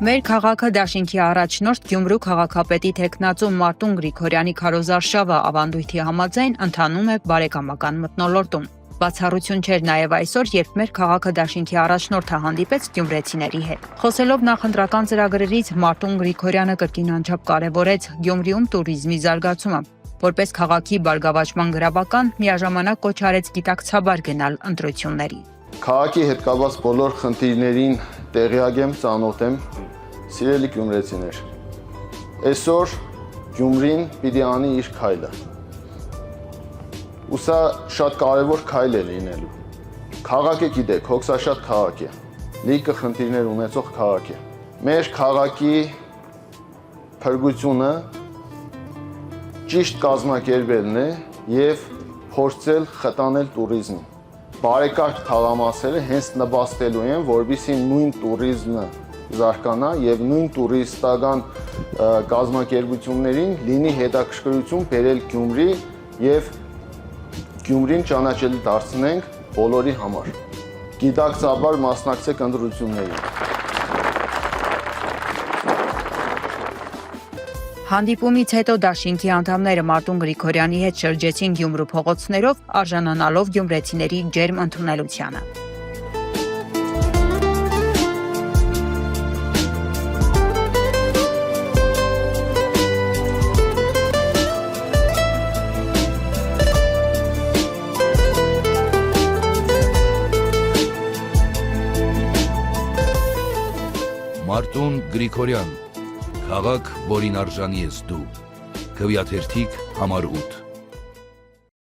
Մեր քաղաքը դաշինքի առաջնորդ Գյումրու քաղաքապետի թեկնածու Մարտուն Գրիգորյանի քարոզարշավը ավանդույթի համաձայն ընթանում է բարեկամական մթնոլորտում։ Բացառություն չէր նաև այսօր, երբ մեր քաղաքը դաշինքի առաջնորդը հանդիպեց գյումրեցիների հետ։ Խոսելով նախընտրական ծրագրերից, Մարտուն Գրիգորյանը կրկին անչափ կարևորեց Գյումրիում տուրիզմի զարգացումը։ Որպես քաղաքի բարգավաճման գրավական, միաժամանակ կոչ արեց գիտակցաբար գնալ ընտրությունների։ Քաղաքի հետ կապված բոլոր խնդիրներին տեղյակ եմ, ծանոթ եմ, սիրելի գյումրեցիներ։ Այսօր Գյումրին պիտի անի իր քայլը։ Ու սա շատ կարևոր քայլ է լինելու։ Քաղաքը գիտեք, հոգսաշատ քաղաք է, լիքը խնդիրներ ունեցող քաղաք է։ Մեր քաղաքի փրկությունը ճիշտ կազմակերպելն է եւ փորձել խտանել տուրիզմին։ Բարեկարգ թաղամասերը հենց նպաստելու են, որպեսզի նույն տուրիզմը զարգանա եւ նույն տուրիստական կազմակերպություններին լինի հետաքրքրություն բերել Գյումրի եւ Գյումրին ճանաչելի դարձնենք բոլորի համար։ Գիտակցաբար մասնակցեք ընտրություններին։ Հանդիպումից հետո դաշինքի անդամները Մարտուն Գրիգորյանի հետ շրջեցին Գյումրու փողոցներով, արժանանալով գյումրեցիների ջերմ ընդունելությանը։ Մարտուն Գրիգորյան, քաղաք, որին արժանի ես դու, Քվեաթերթիկ, համար 8